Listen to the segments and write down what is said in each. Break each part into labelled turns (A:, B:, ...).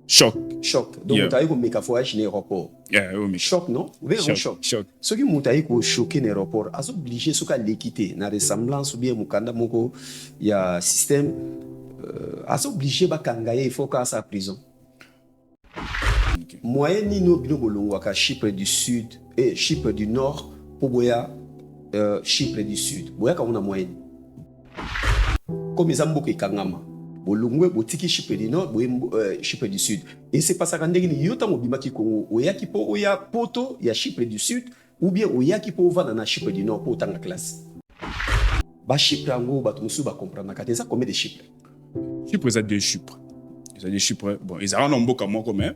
A: Choc.
B: Choc. Donc,
A: Yeah.
B: tu as eu un voyage dans l'aéroport.
A: Yeah, oui,
B: Choc, non? Oui, un choc.
A: Choc.
B: Ce qui m'a dit que choqué dans l'aéroport, est obligé de l'équiter. Dans la ressemblance ou bien mukanda moko, il y a un système. Est obligé de kangaye, il faut qu'à sa prison.
A: Okay.
B: Moyen ni no bino bolongwaka Chypre du Sud et Chypre du Nord pour boya Chypre du Sud. Boya ka una moyen. Comme ils amboka kangama. Bolongwe botiki Chypre du Nord, boye Chypre du Sud. Et c'est pas ça quand ndenge ni yota mobima ki Congo, oya ki po oya poto ya Chypre du Sud ou bien oya ki po vana na Chypre du Nord pour tanga classe. Ba Chypre ango ba musu ba comprendre ka teza combien de Chypre.
A: Chypre, ils ont deux Chypre. Ils ont deux Chypre. Bon, ils ont un nombre comme moi quand même.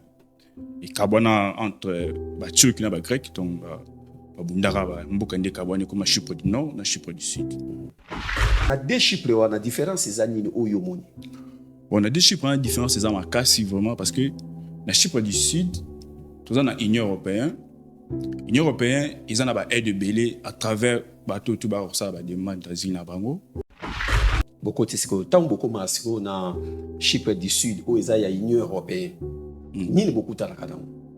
A: Et Kabana entre Turcs et Grecs, donc Bundara, Mbokande Kabane comme Chypre du Nord et Chypre du Sud.
B: A deux Chypre, on a différence ces années au Yomoni.
A: On a deux Chypre, on a différence ces années à vraiment parce que la Chypre du Sud, tout ça, l'Union européenne. L'Union européenne, ils ont une aide de belé à travers bateau tout bas ça des demandes d'asile à Bango.
B: Beaucoup de choses, tant beaucoup masco na Chypre du Sud où ils y a Union européenne. Ni beaucoup de temps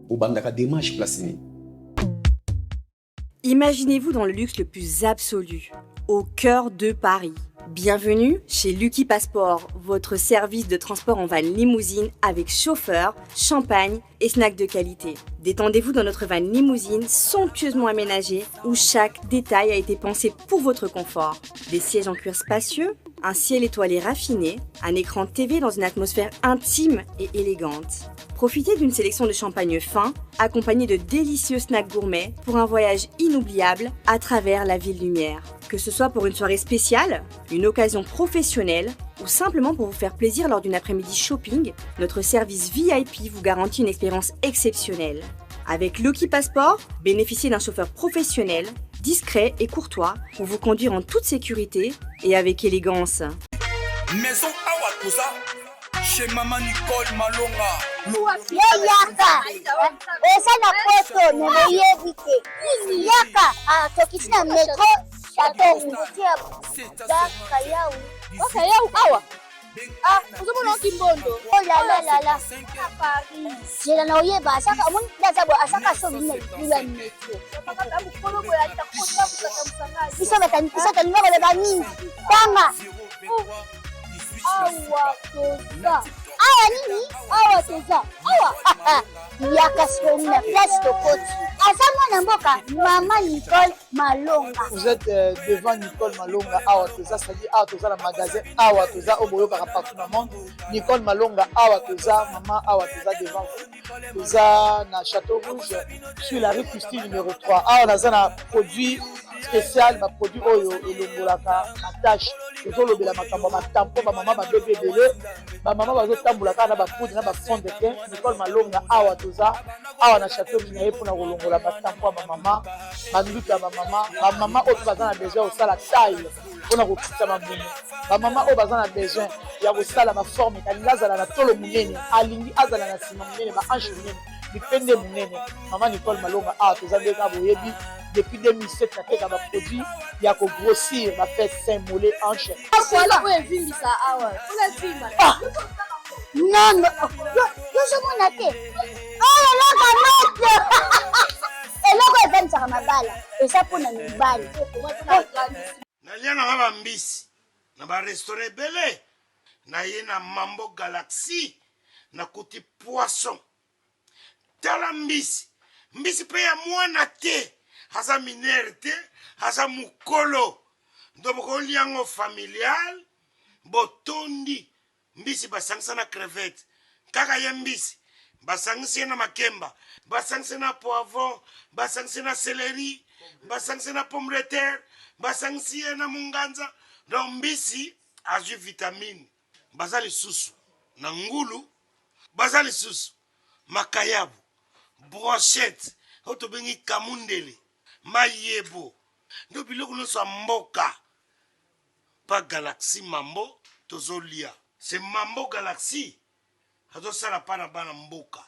B: au bandaka démarche placée.
C: Imaginez-vous dans le luxe le plus absolu, au cœur de Paris. Bienvenue chez Lucky Passport, votre service de transport en van limousine avec chauffeur, champagne et snacks de qualité. Détendez-vous dans notre van limousine somptueusement aménagée où chaque détail a été pensé pour votre confort. Des sièges en cuir spacieux, un ciel étoilé raffiné, un écran TV dans une atmosphère intime et élégante. Profitez d'une sélection de champagne fin, accompagnée de délicieux snacks gourmets pour un voyage inoubliable à travers la ville lumière. Que ce soit pour une soirée spéciale, une occasion professionnelle ou simplement pour vous faire plaisir lors d'une après-midi shopping, notre service VIP vous garantit une expérience exceptionnelle. Avec Lucky Passport, bénéficiez d'un chauffeur professionnel, discret et courtois pour vous conduire en toute sécurité et avec élégance.
D: Maison Awatosa, chez Maman Nicole Malonga.
E: Yaka eza na poto nemoyebite yaka tokisi na metro chateautia dakayau okayau awa ozomona okimbondo olalalala jela na oyeba asaka omoni ndazabo asaka so lula metro biso talinga koleba mingi tanga awa toza awa nini awa toza awa yaka sikomi na place tokoti aza mwana mboka mama Nicole Malonga.
F: Vous êtes devant Nicole Malonga awa toza, c'est-à-dire awa toza na magasin awa toza oboyoka partout dans le monde. Nicole Malonga awa toza, maman awa toza devant vous. Toza na Château Rouge sur la rue Custine numéro 3. Awa naza na produit spécial, ma produit oyo elongolaka attache tozolobela makambo matampo bamama babebe ebele bamama bazotambolaka na bapoudre na bafond de teint. Nicole Malonga awa toza awa na Château Rouge na ye mpona kolongola batampo ya bamama banduki ya bamama oyo baza na besoin kosala taille mpona kokita mamumu bamama oyo baza na besoin ya kosala baforme kalingi azala na tolo monene alingi azala na nsima monene baanche monene bipende monene mama Nicole Malonga awa toza ndenge na boyebi depuis 2007 nateka baproduit ya kogrossir bafait sein mollet hanche
E: nono yozomona te oyo eloko moto eloko evanisaka mabala eza mpona mibali
G: nalia na bambisi na barestaurant ebele naye na Mambo Galaxy nakuti poisson tala mbisi mpe ya mwana te aza minere te aza mukolo ndo bokoliango familial botondi mbisi basangisa na crevette kaka ye mbisi basangisi ye na makemba basangisi na poivron basangisi na céleri basangisi na pomme de terre basangisi ye na munganza donc mbisi azwi vitamine baza lisusu na ngulu baza lisusu makayabu brochette oyo tobengi kamundele mayebo ndo biloko nyonso ya mboka pa Galaxy Mambo tozolia c'est Mambo Galaxy azosala pa na bana mboka.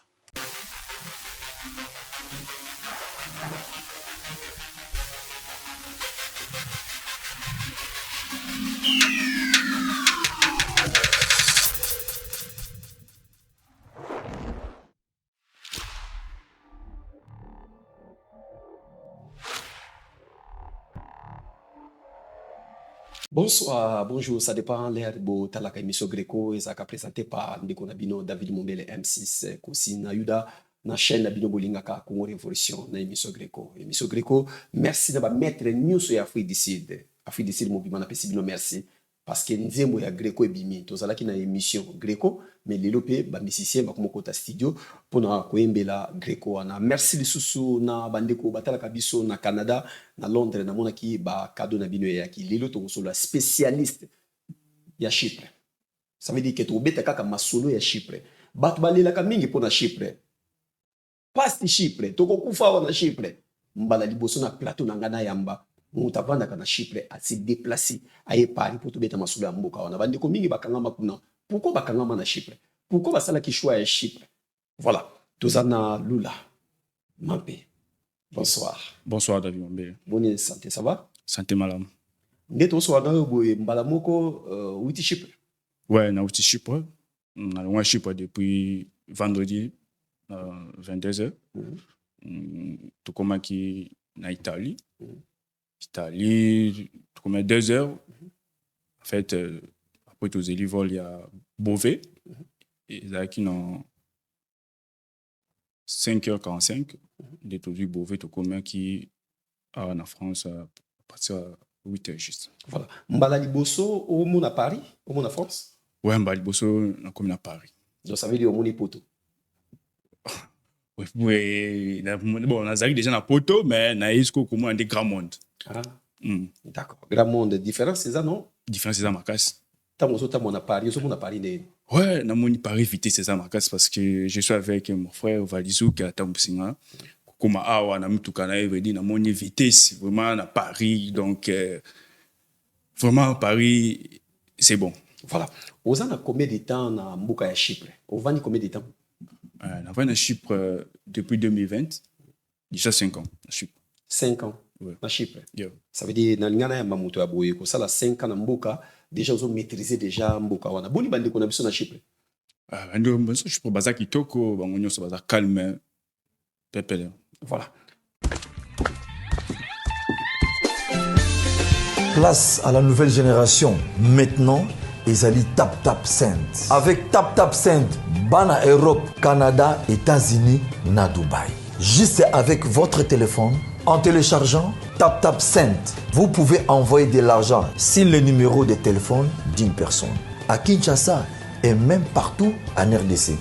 B: Bonsoir, bonjour, ça dépend l'air de Talaka émission Greco et ça a présenté par Ndeko Nabino, David Mombele M6, Kosina Yuda, na chaîne Nabino Bolingaka, Congo Révolution, na émission Greco. Émission Greco, merci de mettre news sur Afrique du Sud. Afrique du Sud, mon bimana, merci. Parce que nzembo ya Greco et Bimi, tozalaki na émission Greco, mais les lopé, ba musicien, ba komo kota studio, pour na koembela Greco wana. Merci lisusu na bandeko batala kabiso na Canada, na Londres, na monaki ba cadeau na bino ya ki. Lelo to solo spécialiste ya Chypre. Ça veut dire que to beta kaka masolo ya Chypre. Batu balela ka mingi pona Chypre. Pasti Chypre, to ko kufa wana Chypre. Mbala liboso na plateau na ngana yamba. Mutavanda kana Chypre a se déplacer aye Paris pour tobeta masolo ya mboka wana bande ko mingi bakangama kuna. Pourquoi bakangama na Chypre? Pourquoi basala ki choix ya Chypre? Voilà, tozana Lula Mampé. Bonsoir.
A: Bonsoir David Mombele.
B: Bonne santé, ça va?
A: Santé malam.
B: Ndeto so wana boye mbala moko witi Chypre.
A: Ouais, na outi Chypre. On a loin Chypre depuis vendredi 22h. Tout comme qui na Italie. Italie, comme 2 heures. En fait, après tous les vols, il y a Beauvais. Et là, qui ont 5h45. Des tous les Beauvais, tout comme qui en France à partir de 8h juste.
B: Voilà. Mbala liboso, au monde à Paris, au monde à France?
A: Ouais, Mbala liboso, comme à Paris.
B: Donc ça veut dire au monde poto.
A: Oui, bon, on a déjà dans poto, mais on a eu comment des grands mondes.
B: Ah, d'accord. Grand monde. Différence, c'est ça, non?
A: Différence, c'est ça, ma casse.
B: T'as mon à Paris, au monde à Paris.
A: Ouais, dans mon Paris, éviter c'est ça, ma casse, parce que je suis avec mon frère Valisou qui est à Tambousinga. Comme awa, na mutu kana evedi, na mon vitesse, vraiment, à Paris. Donc, vraiment, Paris, c'est bon.
B: Voilà. Aux ans, combien de temps na Mboka ya Chypre? Au vend combien de temps?
A: On a vendu à Chypre depuis 2020, déjà 5 ans à Chypre.
B: 5 ans à Chypre. Yeah. Ça veut dire dans l'ingana ya mamuto ya boye ko sala 5 ans na Mboka, déjà vous maîtriser déjà Mboka wana. Boni bande ko na biso na Chypre.
A: Ando biso Chypre baza kitoko, bango nyonso baza calme, pepele.
B: Voilà.
H: Place à la nouvelle génération. Maintenant, Ezali Tap Tap Send. Avec Tap Tap Send, Bana Europe, Canada, États-Unis, na Dubaï. Juste avec votre téléphone, en téléchargeant Tap Tap Send, vous pouvez envoyer de l'argent sur le numéro de téléphone d'une personne. À Kinshasa et même partout en RDC.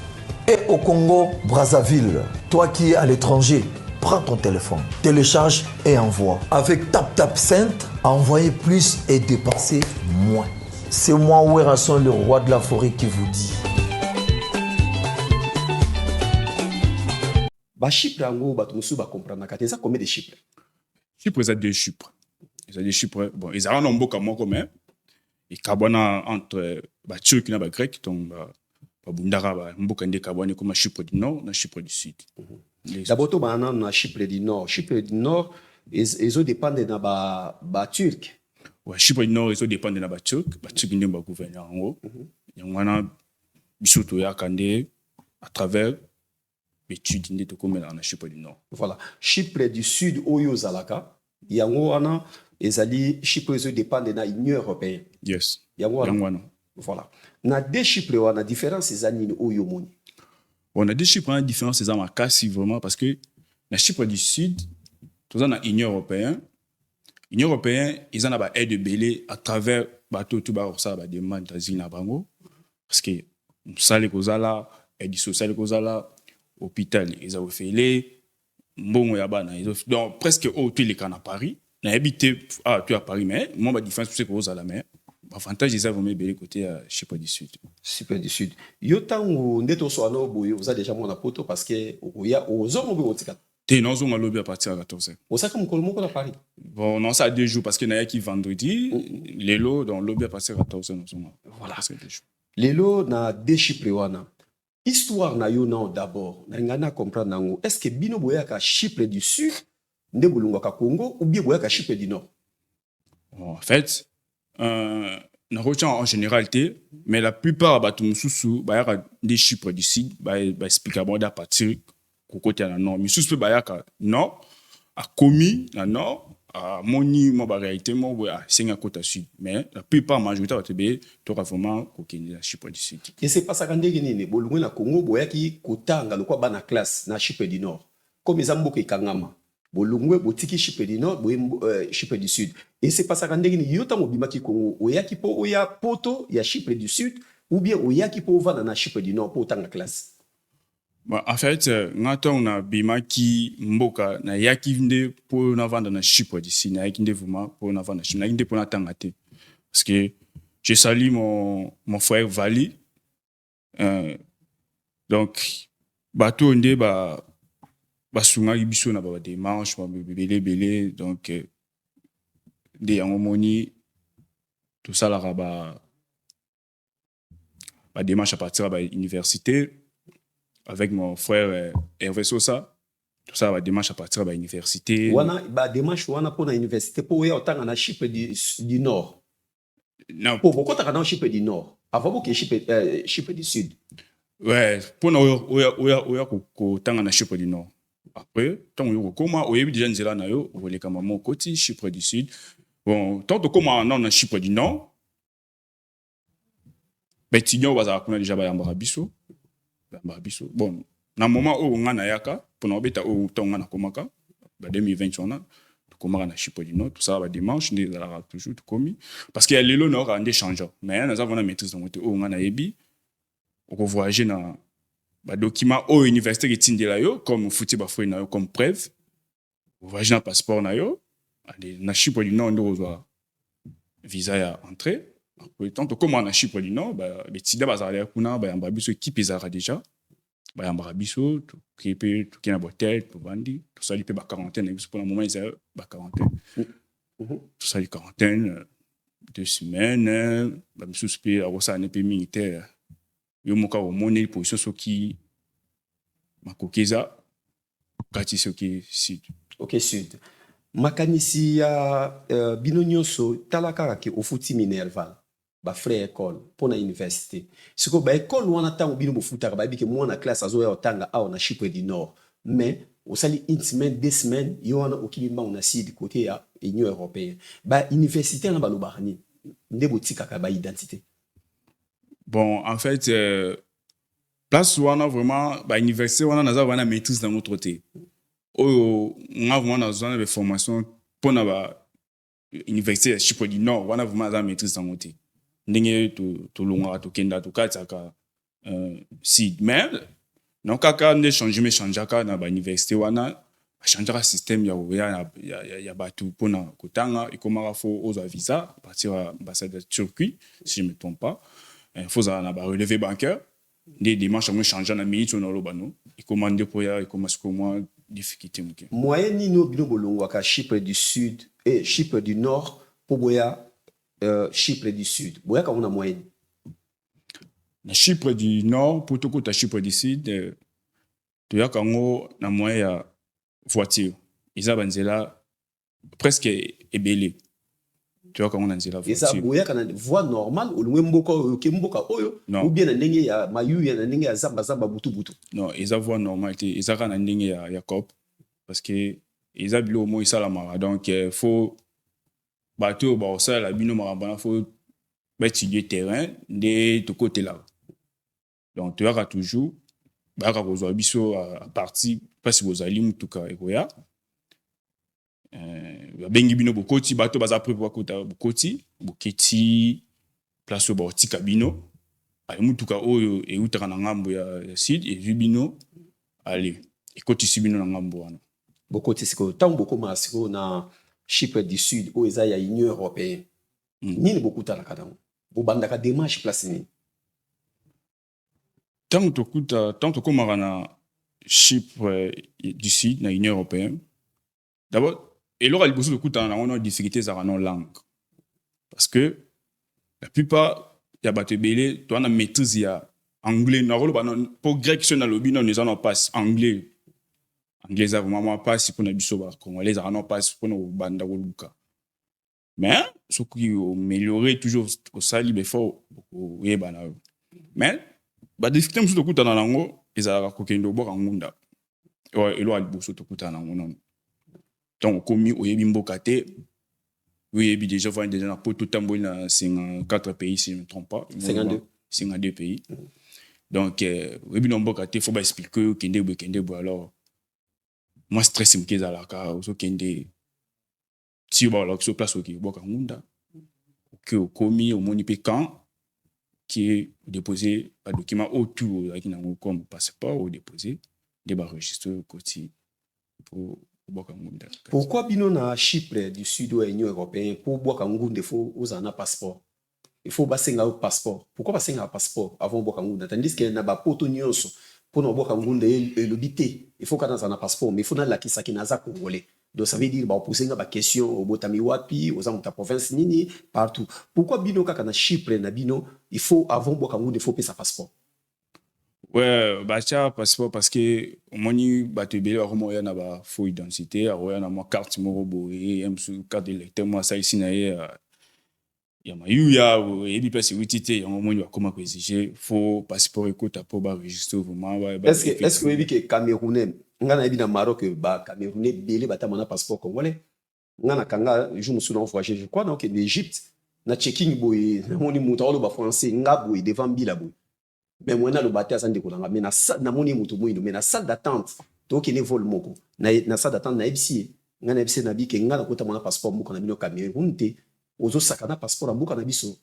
H: Et au Congo, Brazzaville, toi qui es à l'étranger, prends ton téléphone, télécharge et envoie. Avec Tap Tap Send, envoyez plus et dépensez moins. C'est moi, Ouerasson, le roi de la forêt, qui vous dit.
B: Ba Chypre ango bato musu ba comprendre ka ça combien de Chypre?
A: Chypre ça deux Chypre. Ils ont des Chypre. Bon, ils ont un nombre comme moi comme et carbona entre ba turc na ba grec donc ba bundara ba mboka ndé carbone comme Chypre du nord na Chypre du sud.
B: D'abord to ba na Chypre du nord. Chypre du nord ils ont dépendent na ba turc.
A: Ouais, Chypre du nord ils ont dépendent na ba turc ndé ba gouverneur en haut. Yangwana bisoto ya kandé à travers l'étude de tout en Chypre du Nord.
B: Voilà. Chypre du Sud, Oyo Zalaka, yango wana ezali Chypre zo dépend de l'Union européenne.
A: Yes.
B: Yango wana. Voilà. Na deux Chypre wana différence ezali ni Oyo moni.
A: On a deux Chypre en différence c'est ma casse vraiment parce que la Chypre du Sud, tout ça dans l'Union européenne. L'Union européenne, ils en ont aide de belé à travers bateau tout ba ça ba demande d'asile na bango parce que ça les kozala aide sociale kozala hôpital ils ont fait les bon ya bana donc presque au tous les cas à Paris na habité tu à Paris mais moi ma différence c'est que aux à la mer avantage ils ont même belé côté Chypre du Sud.
B: Chypre du Sud yo tango ndeto so ano boye vous a déjà mon poto parce que oya ozomo bo tika
A: te non zo ngalobi à partir à 14h
B: osaka mukolo moko na Paris
A: bon non ça 2 jours parce que na ya qui vendredi les lots dans lobby à partir à 14h non
B: voilà les lots na de Chypre wana. Histoire na yo non d'abord na ngana comprendre nango est-ce que bino boyaka Chypre du Sud nde bolungaka Congo ou bien boyaka Chypre du Nord?
A: En fait na retient en généralité mais la plupart bato mususu bayaka des Chypre du Sud ba expliquer bon à partir côté na nord mususu bayaka nord a commis na nord moni mo ba réalité mo c'est un côté sud mais la plupart majorité batebe to vraiment kokende na Chypre du Sud.
B: Et c'est pas ça quand ndenge nini bolungwe na Congo boyaki kotanga lokwa bana classe na Chypre du Nord comme ezamboka ikangama bolungwe botiki Chypre du Nord boye Chypre du Sud. Et c'est pas ça quand ndenge nini yota mobimaki Congo oyaki po oya poto ya Chypre du Sud ou bien oyaki po vana na Chypre du Nord po tanga classe.
A: Bah, en fait, on a bimaki mboka na yaki vinde pour na vendre na Chypre d'ici, na yaki vinde vraiment pour na vendre na Chypre, na yaki vinde pour na tangate. Parce que je salue mon frère Vali. Donc, bateau onde ba sunga biso na ba démarche, ba belé donc des harmonies tout ça là ba démarche à partir de l'université. Avec mon frère Hervé Sosa, tout ça va démarche à partir de l'université.
B: Wana ba démarche wana pour la université pour ya otanga na Chypre du Nord.
A: Non.
B: Pour pourquoi t'as dans Chypre du Nord? Avant que Chypre du Sud.
A: Ouais, pour na oya ko tanga na Chypre du Nord. Après, tant yo comment oyebi déjà nzela na yo, volé kama mon côté Chypre du Sud. Bon, tant que comment na Chypre du Nord. Betignon baza kuna déjà ba yamba biso. Bon, na moment où on a yaka, pour nous bêta où on a komaka, 2020 on a komaka na Chypre du Nord, tout ça va dimanche, on est toujours commis parce qu'il y a les nord en échangeant. Mais nous avons la maîtrise de monter où on a yebi, on voyager na ba document au université qui tient de là yo comme fouti ba foué na yo comme preuve. Voyager na passeport na yo, na Chypre du Nord on doit visa ya entrée. Tant que comment on a Chypre du Nord, les Tida Bazar kuna, yamba biso équipe ezara déjà, yamba biso, tout qui est na boîte, tout bandi, tout ça il peut quarantaine, pour le moment ils ont quarantaine, tout ça il quarantaine, 2 semaines, biso spé à ça n'est pas militaire, yo moka au monnaie position so qui makokeza, kati so qui sud.
B: Ok sud. Makanisi ya bino nyonso talaka ke ofuti Minerval. Ba frère école pour na université siko ba école wana tango bino bofuta ba bike mwana classe azo ya otanga a na Chypre du Nord mais au sali une semaine 2 semaines yo wana okilima on a sud côté ya Union européenne ba université na ba lobani nde botika ka ba identité.
A: Bon en fait place wana vraiment ba université wana naza wana maîtrise dans notre côté o nga vraiment na zone de formation pour na ba université ya Chypre du Nord wana vraiment na maîtrise dans notre côté. Ndenge to longa to kenda to kataka si mais non kaka ne changeaka na ba université wana changera système ya batu pona kotanga ikomara fo aux visa à partir à l'ambassade de Turquie si je me trompe pas faut ça na ba relevé bancaire des démarches à changer na minute on lo bano ikomande pour ya ikomas comment difficulté muke
B: moyen nino bino bolongwa ka Chypre du Sud et Chypre du Nord pour boya Chypre du Sud. Boya ka una moyenne.
A: Na Chypre du Nord pour tout côté Chypre du Sud tu ya kango na moyen ya voiture. Isa banzela presque ebelé. Tu ya kango na nzela voiture.
B: Isa boya kana voie normale olungwe mboka oyo mboka oyo ou bien na ndenge ya mayu ya na ndenge ya zamba butu.
A: Non, isa voie normale te isa kana ndenge ya cop parce que isa bilo mo isa la mara donc faut bateau ba ça la bino marabana faut étudier terrain de tout côté là donc tu auras toujours ba ka kozwa biso à partir parce que vous allez mutuka ekoya bengi bino bokoti bateau baza prévoir kota bokoti boketi place ba otika bino ay mutuka oyo e utaka na ngambo ya sud et bino allez ekoti sibino na ngambo wana
B: bokoti siko tango bokoma siko na Chypre du Sud ou eza ya Union européenne. Nini bokuta na kadango. Bobanda ka démarche place ni.
A: Tant que comme na Chypre du Sud na Union européenne. D'abord, et là il bosse de kuta na on a difficultés à non langue. Parce que la plupart ya bato belé toi na maîtrise ya anglais na rolo pour grec sur na lobby non nous en pas anglais. Anglais vraiment pas si pour na biso ba congolais en pas pour na banda woluka mais ce qui améliorer toujours au sali before yeba na mais ba difficulté musu to kutana nango ezala ko kendo boka ngunda elo aliboso to kutana nango non donc komi oyebi mboka te oyebi déjà voyant déjà na poto tamboli na 54 pays si je ne me trompe pas 52 pays donc oyebi na mboka te faut ba expliquer kende bo alors moi stress mke ezalaka ozokende ti obalaka so place oki boka ngunda oke okomi omoni mpe quand qui déposé un document autour avec nango comme passeport ou déposé des registres côté pour Bokangunda.
B: Pourquoi bino na Chypre du sud ou Union européenne pour Bokangunda il faut aux un passeport. Il faut passer un passeport. Pourquoi passer un passeport avant Bokangunda tandis que na ba poto nyonso pour na Bokangunda et l'obité. Il faut qu'on ait un passeport mais il faut na la kisa kinaza congolais. Donc ça veut dire bah poser une question au Botami wapi aux gens de ta province nini partout. Pourquoi bino kaka na Chypre na bino il faut avant Bokangunda il faut payer sa passeport.
A: Ouais, bah tiens passeport parce que moni batebele ba komo ya na ba faux identité, aroya na moi carte moko boye, carte d'électeur moi ça ici na ya mayuya et puis place utité ya moni ba comment exiger faux passeport écoute pour ba registre vraiment
B: est-ce que oui que Camerounais ngana ebi na Maroc ba Camerounais belé ba tamana passeport congolais ngana kanga je me souviens voyager je crois donc en Égypte na checking boye moni mutalo ba français ngabo devant bila boye. Mais moi na le baté ça ndeko na mais na moni mutu moyindo mais na salle d'attente to ki ne vol moko na salle d'attente na ebisi ngana ebisi na bi ke ngana kota mona passeport moko na bino Cameroun te ozo sakana passeport moko na biso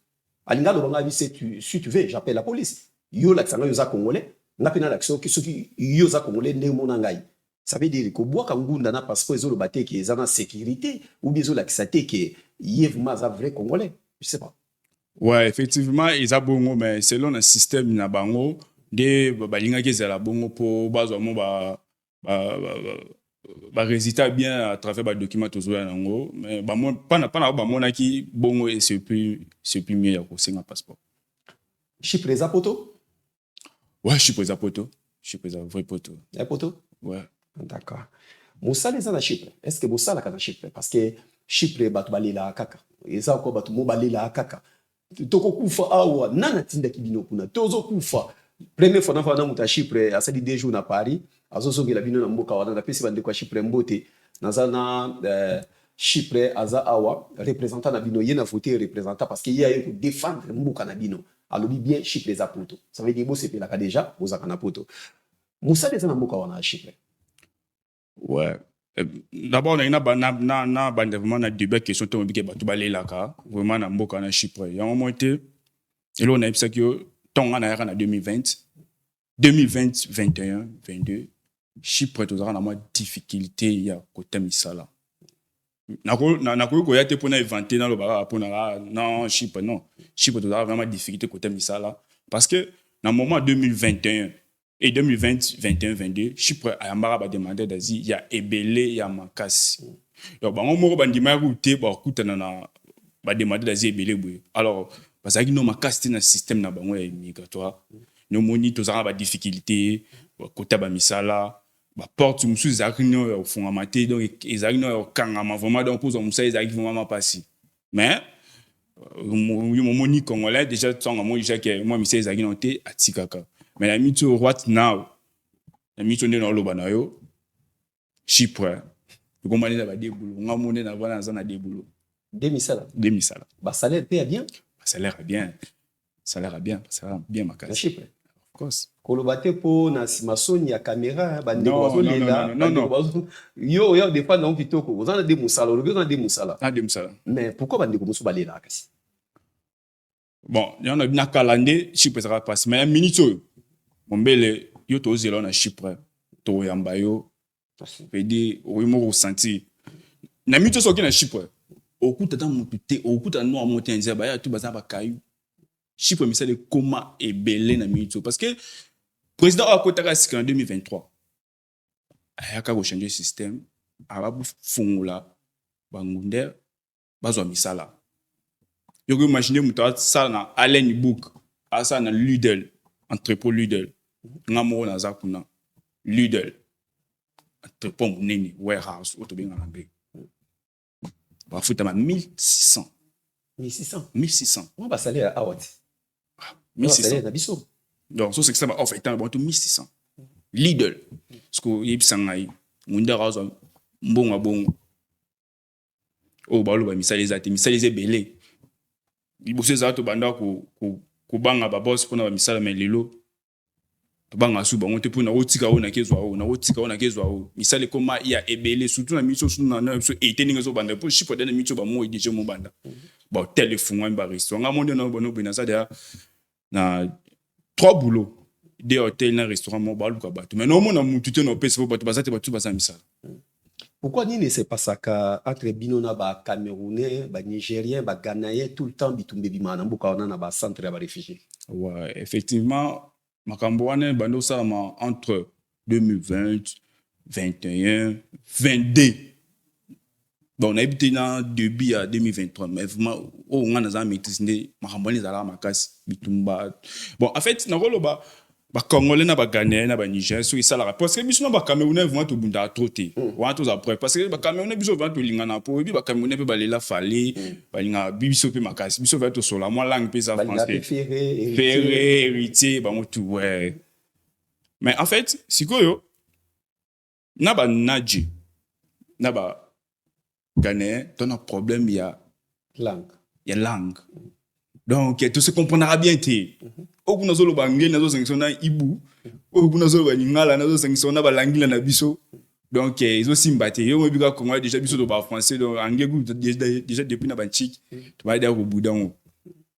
B: alinga lo banga bi si tu veux j'appelle la police yo la tsanga yo za congolais na pena l'action ki soki yo za congolais ndé mona ngai ça veut dire ko boka ngunda na passeport ezo lo baté ki za na sécurité ou bien zo la kisate ke yev ma za vrai congolais je sais pas.
A: Ouais, effectivement, ils ont bon, mais selon le système na bango, de balinga qui la bongo pour bazo mo ba résultat bien à travers ba document tozo ya nango, mais ba mo pas na ba mona ki bongo et c'est plus mieux ya ko singa passeport.
B: Chypre za poto?
A: Ouais, Chypre za poto. Chypre za vrai poto.
B: Ya poto?
A: Ouais.
B: D'accord. Mosala za na Chypre. Est-ce que mosala ka na Chypre parce que Chypre batu balela kaka. Eza ko batu mo balela kaka. Toko kufa awa nana tinda kibino kuna tozo kufa première fois na muta Chypre asali 2 jours na Paris azozo ngela bino na mboka wana na pesi bande kwa Chypre mbote nazana Chypre aza awa représentant na bino yena voter représentant parce qu'il y a eu défendre mboka na bino alobi bien Chypre za poto ça veut dire bo sepela ka déjà ozaka na poto musa deza na mboka wana Chypre.
A: Ouais. D'abord, on a vraiment débat question de tout balé là vraiment na mboka na Chypre. Il y a un moment été et là on a eu ça que tant on a en 2020 21 22 Chypre tout ça na moins difficulté il y a côté misala. Na ko ya te pour na inventer dans le bara pour na non Chypre tout ça vraiment difficulté côté misala parce que dans le moment 2021 et 2020, 21, 22, Chypre a yambara demandé d'Asie, il y a ebele, il y a makasi. Donc, on m'a bandima routé, ba demandé d'Asie ebele. Alors, parce que nous makasi dans le système na bango migratoire, nous moni tous ba difficulté, côté ba misala, ba porte musu zakino au fond amaté, donc ezakino au kangama vraiment donc pose musa ezaki vraiment passer. Mais mon moni congolais déjà tant moi que moi misé ezakino te atikaka. Mais la mito what now la mito ne no loba na yo Chypre ko mali na ba debulu ngamone na bana za na debulu
B: demisala ba salaire paye bien
A: salaire bien makasi
B: Chypre
A: of course
B: ko loba te po na simasoni ya caméra ba ndeko bazolela yo des fois non vitoko ozana de musala lobi ozana de musala mais pourquoi ba ndeko musu balela kasi
A: bon il y en a bien calendé Chypre ça va passer mais minute Mombele, yo to zelo na Chypre, to yamba yo, pedi, oimo ressenti. Na mito soki na Chypre, okuta ta mutute, okuta no amonte nzeba ya tu baza ba kayu. Chypre misa de koma ebele na mito parce que président akota ka sika en 2023. Ayaka ko changer système, arabu fungula bangunder bazwa misala. Yo ko imaginer muta ça na Allen Book, asa na Lidl. Entrepôt Lidl ngamo na zakuna Lidl entrepôt munene warehouse otobenga na ngé ba futa ma 1600
B: on va salaire à what 1600 na biso
A: donc so c'est ça en fait bon 1600 Lidl parce que yebisa ngai munda razo mbonga bongo Oh, baloba misala eza te, misala eza ebele. Liboso eza to banda kobanga baboss mpona bamisala me lelo tobanga su bango te mpona otika oyo nakezwa oyo na otika oyo nakezwa oyo misala ekoma ya ebele surtout na miso su na biso ete ndenge ezobanda mpo chipo de na miso bamoi deja mobanda bahotel efungwami barestaurant nga monde na bonobe naza deya na 3 boulot de hotel na restaurant mo baluka bato mais naomona mutu te na opesi po bato baza te bato baza misala.
B: Pourquoi nini se pasaka entre bino na ba Camerounais, ba Nigériens, ba Ghanéens tout le temps bitumbe bimana mboka wana na ba centre ya ba réfugiés?
A: Ouais, effectivement, makambo wana bando salama entre 2020, 21, 22. Bon, on a été dans début à 2023, mais vraiment, on a un maîtrise makambo wana ezala makasi bitumba. Bon, en fait, na koloba ba Congolais na ba Ghanéens na ba Nigériens so isala parce que biso na ba Camerounais vraiment to bunda troté wana to za après parce que ba Camerounais biso vraiment to lingana po bi ba Camerounais pe balela fale balinga biso pe makasi biso va to sola moi langue pe ça français ferré héritier ba motu ouais mais en fait sikoyo na ba naji na ba Ghanéens ton a problème il y a langue donc tout se comprendra bien té oku nazolo bangé nazo sanctiona ibu oku nazolo balingala nazo sanctiona balangila na biso donc ils aussi mbaté yo mobika Congo déjà biso to ba français donc angé déjà depuis na banchik to ba dia ko budango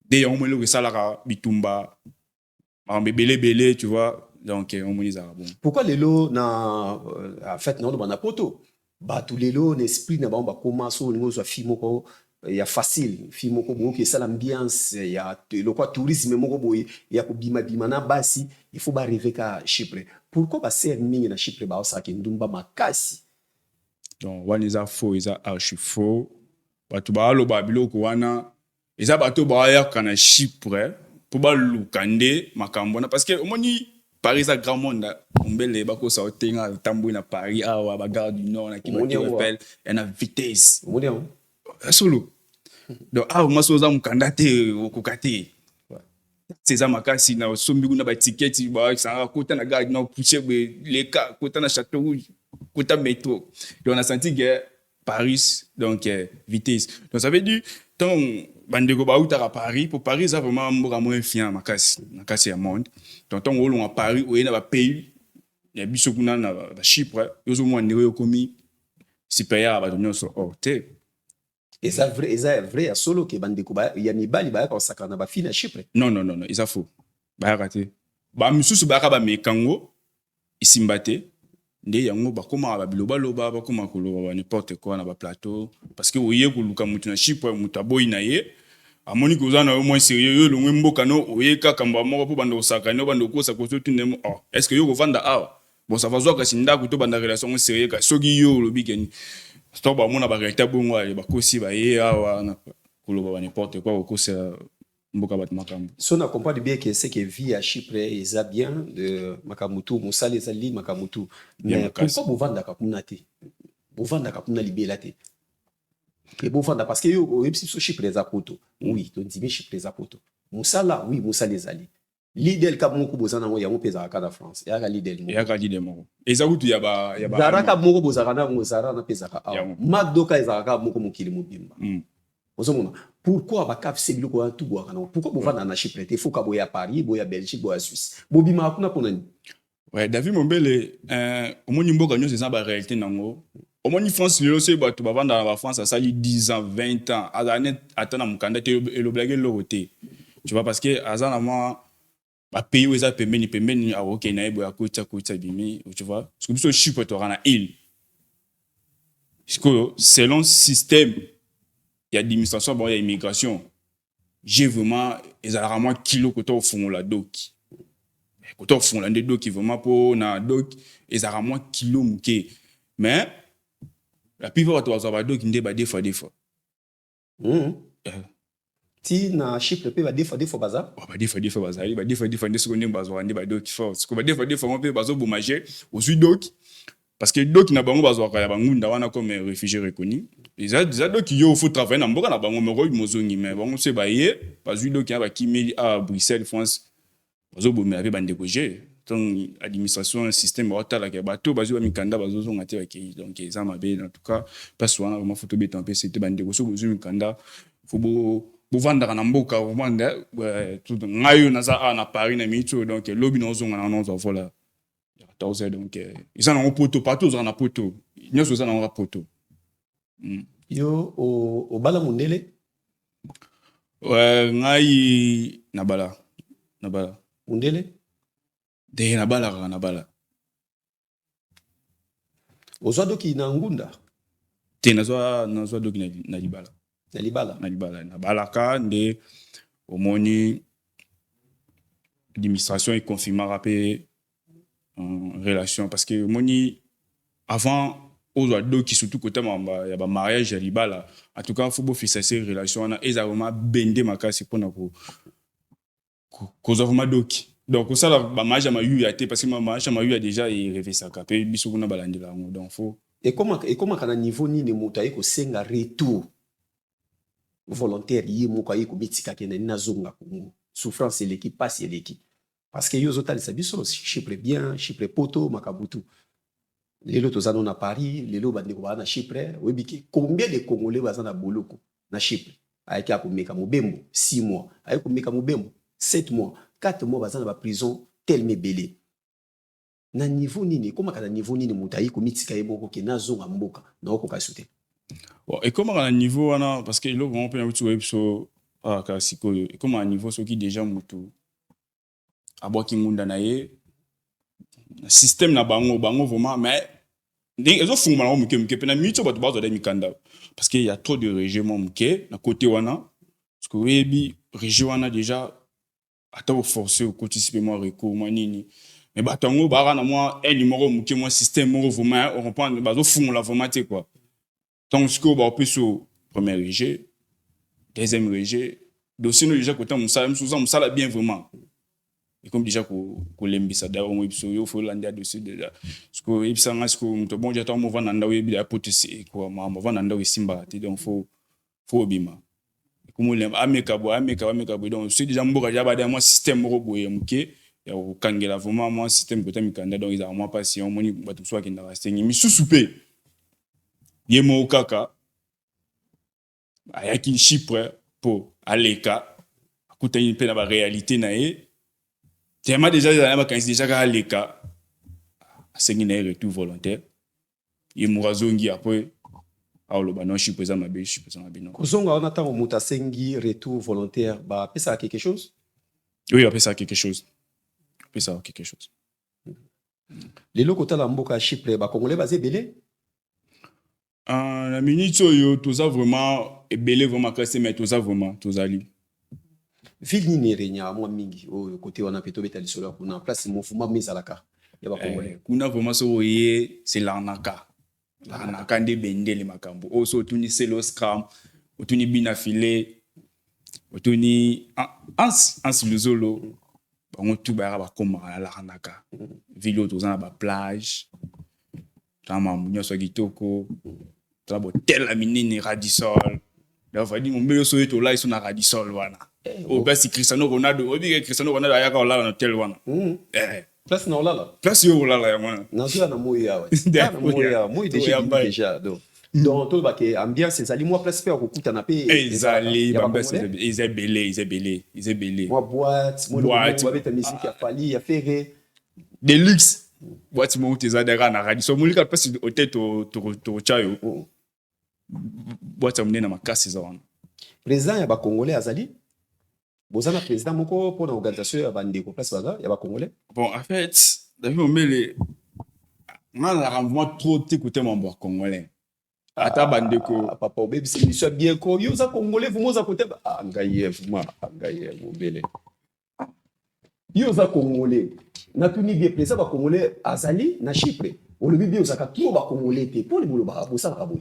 A: de yo mo le sala bitumba en belé tu vois donc on moni ça bon
B: pourquoi lelo na en fait non bana poto ba tout lelo l'esprit na ba commence au niveau so fimoko ya facile fi moko boye que ça l'ambiance ya le quoi tourisme moko boye ya ko bima na basi il faut ba rêver ka Chypre pourquoi ba ser mingi na Chypre ba osaka ndumba makasi
A: donc wana eza faux eza archi faux bato baloba biloko wana eza bato baya kana Chypre po ba lukande makambo na parce que omoni Paris eza grand monde ombele bako sa otenga tambo na Paris awa ba gare du nord na ki appelle na vitesse solo donc moi soza mukanda te okukate c'est ça makasi na sombi kuna ba ticket ba ça kota na gare na pousse les cas kota na Château Rouge kota métro donc on a senti que Paris donc vitesse donc ça veut dire tant bandeko ba uta à Paris pour Paris ça vraiment mboka moins fiant makasi ya monde donc tant on à Paris ou na ba pays ya biso kuna na Chypre yozo mo ndeko yokomi supérieur ba donyo so te.
B: Et ça vrai à solo que bandeko ba ya mibali ba ka sakana ba fina Chypre.
A: Non, ça faux. Ba raté. Ba misusu ba ka ba mekango isimbate nde yango ba koma ba biloba loba ba koma koloba n'importe quoi na ba plateau parce que oye ko luka mutu na Chypre mutu aboyi na ye amoni ko zana au moins sérieux yo longwe mboka no oye ka kamba moko po bando sakana bando ko sa ko to tune est-ce que yo ko vanda awa bon ça va zo ka sinda ko to banda relation sérieux ka soki yo lobi ken stop ba mona ba réalité bongo ba kosi ba ye awa na koloba ba n'importe quoi ko sa mboka bat makambo
B: so na comprendre bien que c'est que vie à Chypre est bien de makamutu musali ezali makamutu mais pourquoi vous vendre ka kuna te vous vendre ka kuna libela te et vous vendre parce que yo epsi so Chypre za poto oui to ndimi Chypre za poto musala oui musali ezali l'idéal ka moko bozana ngo ya mo peza ka na France ya ka l'idéal
A: moko ezakutu ya ba
B: zaraka moko bozana na ngozara na peza ka madoka ezaka moko mokili mobimba ozomona pourquoi ba kaf c'est biloko tout boire non pourquoi bovanda na Chypre te faut ka boya Paris boya Belgique boya Suisse bobima kuna pona ni
A: ouais David Mombele omoni mboka nyo c'est ba réalité nango omoni France lelo se bato bavanda na ba France ça sali 10 ans 20 ans azane atana mukanda te le blague le roté tu vois parce que azana moi ba pays où eza pembeni a OK na ebo ya kota bimi tu vois parce que biso Chypre to rana île selon système il y a d'administration bon il y a immigration j'ai vraiment ezalaka moi kilo côté au fond la doc côté au fond la doc vraiment pour na doc ezalaka moi kilo muke mais la plupart de ba doc ndé ba des fois
B: ti na Chypre pe ba des fois baza
A: ba des fois baza ba des fois ndé seconde bazo ndé ba doc fort parce que ba des fois on peut bazo bomager au sud doc parce que doc na bango bazo ka ya bangunda wana comme réfugié reconnu les doc yo faut travailler na mboka na bango moko mozongi mais bango se ba ye bazui doc ya ba kimeli à Bruxelles France bazo bomé avec bande projet donc administration système otala ke bato bazwa mikanda bazozonga te bakei donc eza mabe en tout cas place wana vraiment photo beta mpe c'était bandeko so bozwa mikanda faut bovandaka na mboka vraiment tout ngayo naza na Paris na mito donc lobi nozonga na nozwa vola 14 donc ils en ont poto partout ils en ont poto nyonso za na poto
B: yo o bala mundele
A: ngai nabala
B: mundele
A: de nabala
B: ozwa doki na ngunda
A: te nazwa doki na libala nabalaka nde omoni administration econfirmera mpe relation parce que omoni avant ozwa doki surtout côté ya bamariage ya libala en tout cas faut bofisa se relation wana eza vraiment bende makasi mpona kozwa vraiment doki donc osala bamariage ya mayuya te parce que bamariage ya mayuya déjà erevesaka mpe biso kuna balandela yango donc faut
B: ekomaka na niveau nini moto aye kosenga retour volontaire ye moko aye komitikaki nani nazonga kongo souffrance eleki pasi eleki parce que yo ozotalisa biso Chypre bien Chypre poto makabutu lelo tozano na Paris lelo bandeko bana na Chypre oyebiki combien de Congolais baza na boloko na Chypre ayaki akomeka mobembo 6 mois ayaki komeka mobembo 7 mois 4 mois baza na ba prison tellement ebele na niveau nini komaka na niveau nini moto aye komitika ye moko ke nazonga mboka na okoka sute
A: bon et comment à niveau wana parce que eloko on peut utu web so ka sikoyo et comment à niveau soki déjà moto abwaki ngunda na ye système na bango vraiment mais ezo funguma na muke pe na mito bato bazo da mikanda parce que il y a trop de régiments muke na côté wana parce que webi région wana déjà ata forcer au participer moi recours moi nini mais batango bara na moi un numéro muke moi système mo vraiment on reprend bazo fungula vraiment te quoi donc ce que ba peut sur premier régie deuxième régie dossier no déjà côté musala bien vraiment et comme déjà ko lembisa da on ebiso yo fo landa dossier déjà parce que ebisa nga sko mto bon jata mo vana ndawo ebi da potisi ko ma vana ndawo simba te donc faut obima comme le ameka bo donc c'est déjà mboka ja ba da moi système mo boye mke ya ko kangela vraiment moi système côté mikanda donc ils a moi pas si on moni bato so kinda rastengi mi susupe yemo kaka ayaki Chypre po aleka akutani pe na ba réalité na e tellement déjà quand déjà ka aleka asengi na retour volontaire yemo razongi après aloba non Chypre za mabe non
B: kozonga on attend moto asengi retour volontaire ba pesa quelque chose
A: oui après ça quelque chose
B: lelo kotala mboka Chypre ba congolais bazé belé
A: la minute yo toza vraiment ebele vraiment kasi mais toza vraiment tozali
B: ville nini renya mwa mingi o côté wana peto beta lisolo kuna place mouvement mizalaka ya ba congolais
A: kuna vraiment so ye c'est l'arnaque nde bendele makambo o so tuni selos cram otuni bina filé otuni ans luzolo bango tu ba koma l'arnaque ville toza na ba plage tama munyoso kitoko trabo tela minini Radisson da fa di mbelo so eto la iso na Radisson wana o basi Cristiano Ronaldo ayaka olala na tel wana
B: place na olala
A: place yo olala ya mwana
B: na zo na moyo yawe na moyo yawe moyo déjà donc to ba ke ambiance ezali moi place faire kokuta na pe
A: ezali ambiance ezebele
B: moi boîte moi beta musique ya Fali ya Ferré
A: deluxe boîte mo tezadera na Radisson mulika place hôtel to chayo boîte amné na makasi za wana
B: président ya ba congolais azali bozana président moko pour l'organisation ya bandeko place baza ya ba congolais
A: bon en fait David Omele on a vraiment trop écouté mon bois congolais ata bandeko
B: papa obebi c'est mission bien ko yo za congolais vous moza côté ngaye Omele yo za congolais na tuni bien président ba congolais azali na Chypre olobi bien za ka trop ba congolais te pour le bolo ba bosa ka bo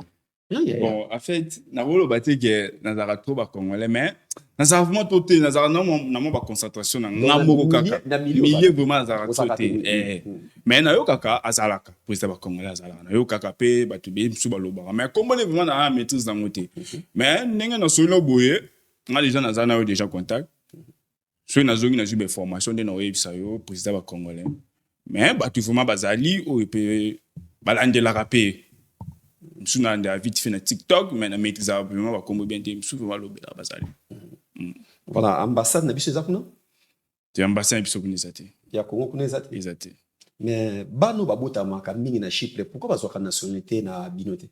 A: bon en fait na bolo baté que nazara trop ba congolais mais nazara vraiment toté nazara na mo ba concentration na ngamoko kaka milieu vraiment nazara toté mais na yo kaka azalaka président ba congolais azalaka na yo kaka pe ba tubé msu ba loba mais comme on vraiment na maîtrise dans moté mais ndenge na solo boye nga déjà nazana yo déjà contact so na zongi na jube formation de na websa yo président ba congolais mais bato vraiment bazali oyo pe balandelaka pe mosusu na vite fait na TikTok mais na maîtrisaka vraiment bakombo bien te mosusu vraiment lobelaka bazali.
B: Voilà, ambassade na biso eza kuna
A: te ambassade na biso kuna eza te
B: ya Congo kuna eza te.
A: eza te.
B: Mais bano babotamaka mingi na Chypre, pourquoi bazwaka nationalité na bino te?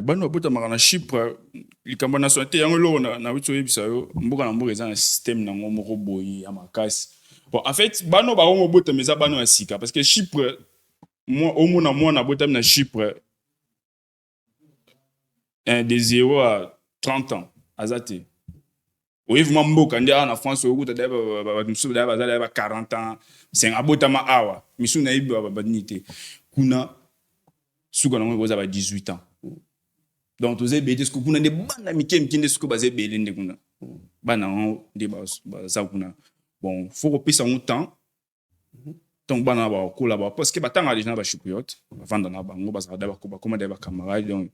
A: Bano babotamaka na Chypre likambo nationalité yango eloko na witi oyebisa yo mboka na mboka eza na système nango moko boye ya makasi. Bon, en fait, bano baongo botama eza bano ya sika parce que Chypre omona mwana botami na Chypre de 0 à 30 ans aza te. Oui, vraiment mboka ndia na France au kuta daba musu daba bazala 40 ans c'est abotama awa misu na ibi babadinité kuna suka nango boza ba 18 ans donc toze bete ce kuna de bana mikem kinde suko baze belende kuna bana de baza kuna bon faut repasser un temps donc bana ba ko là parce que batanga déjà ba chypriote vendre na bango bazala daba ko ba comme des camarades donc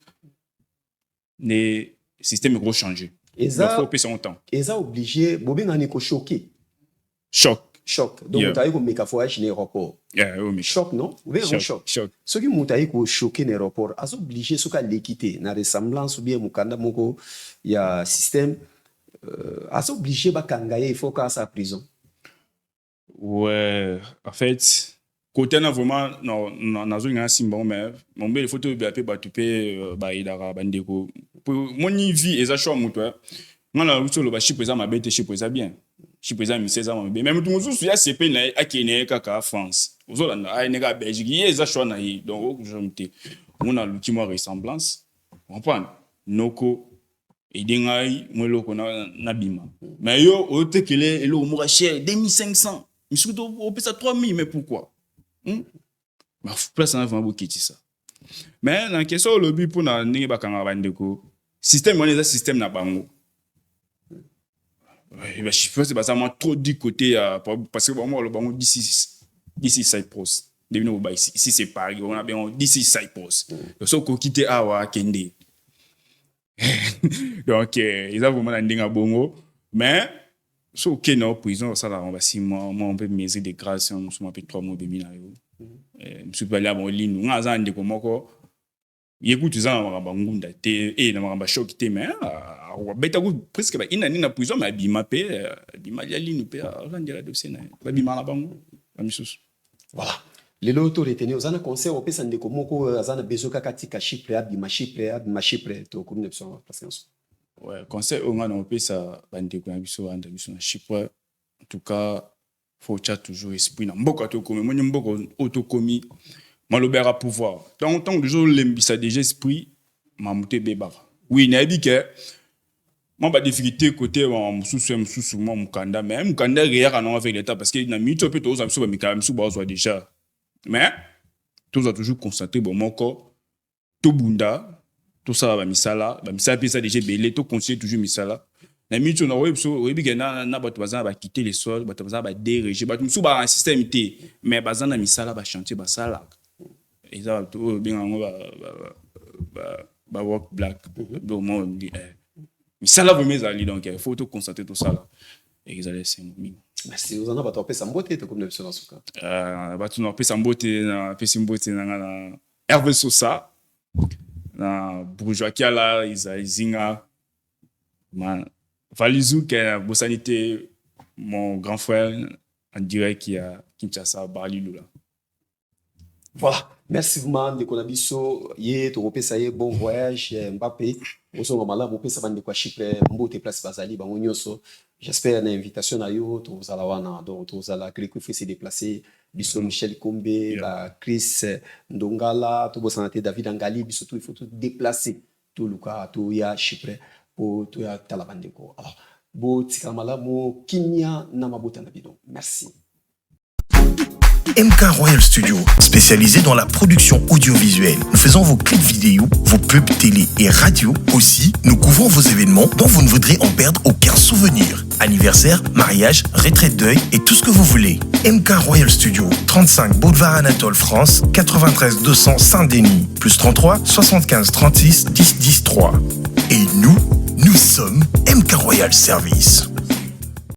A: les systèmes gros changer. Il faut passer son temps.
B: Et ça obligé, bobé ngani ko choqué.
A: Choc.
B: Donc tu as eu comme mécafoyage dans l'aéroport.
A: Oui.
B: Choc non? Ou bien choc. Ce qui m'a eu ko choqué dans l'aéroport, a obligé ce qu'a l'équité, na ressemblance ou bien mukanda moko il y a système a obligé ba kangaye il faut qu'à sa prison.
A: Ouais, en fait côté na vraiment na zo nga simba mais mon bel photo be apé ba tupé ba idara bandeko mon vie eza choix muto ngana uso lo ba Chypre eza mabete Chypre eza bien Chypre eza misé eza mabé même tout mususu ya CP na akene kaka France uzo la na neka Belgique eza choix na yi donc je mte on a l'ultime ressemblance comprendre noko edingai mo loko na bima mais yo o tekele elo mo cher 2500 misuto o pesa 3000 mais pourquoi ma place na vraiment beaucoup ça mais la question le but pour na ningi bakanga bandeko système on est système na bango je pense que c'est trop du côté parce que vraiment le bango d'ici Cyprus devenu ici c'est Paris on a bien d'ici Cyprus donc so ko quitter awa kende donc ils ont vraiment ndinga bongo mais so que non prison ça là on va 6 mois on peut mesure de grâce on se m'appelle 3 mois de minayo monsieur pas là bon ligne on a zande ko moko yekuti za na ngunda te na mamba choc te mais beta ko presque ba ina na prison mais bima pe bima ya ligne pe rendre dossier na ba bima na bango ba misusu
B: voilà les loto retenir aux ana conseil on peut s'en ndeko moko azana besoka katika Chypre abima Chypre to comme nepson parce
A: ouais conseil on a peut ça bandeko na biso anda biso na Chypre en tout cas faut tcha toujours esprit na mboka to komi moni mboka autokomi malobera pouvoir tant toujours lembisa déjà esprit mamuté beba oui na bi que moi ba difficulté côté mususu moi mukanda mais mukanda réel non avec l'état parce que na mito peut tous abso ba mikam su ba zo déjà mais tous a toujours constaté bon moko to bunda tout ça ba misala pesa déjà belé to continuer toujours misala na mito na webso webi gena na bato bazana ba quitter les sols bato bazana ba diriger bato musu ba un système té mais bazana misala ba chantier ba sala et ça to bien ngo ba work black do mo misala vous mes ali donc il faut tout constater tout ça là et ils allaient c'est
B: merci vous en avez pas pesa mbote te comme nepson suka
A: bato na pesa mbote na Hervé Sosa na bourgeois kiala izinga man Valizou qui est Bossanité, mon grand frère en direct qui a Kinshasa Bali Lula.
B: Voilà, merci vraiment de Konabiso, yé to repesa yé bon voyage Mbappé. Oso ngomala mo pesa bande kwa Chypre mbote place bazali bango nyoso. J'espère na invitation na yo to zala wana donc to zala Gréco fait se déplacer biso Michel Kombe, ba Chris Ndongala, to Bossanité David Angali biso tout il faut tout déplacer tout luka to ya Chypre. Pour tout à talabandeko. Alors, bo tikamala mo kinya na mabota na bidon. Merci.
I: MK Royal Studio, spécialisé dans la production audiovisuelle. Nous faisons vos clips vidéo, vos pubs télé et radio. Aussi, nous couvrons vos événements dont vous ne voudrez en perdre aucun souvenir. Anniversaire, mariage, retraite deuil et tout ce que vous voulez. MK Royal Studio, 35 Boulevard Anatole France, 93 200 Saint-Denis, plus 33 75 36 10 10 3. Et nous sommes MK Royal Service.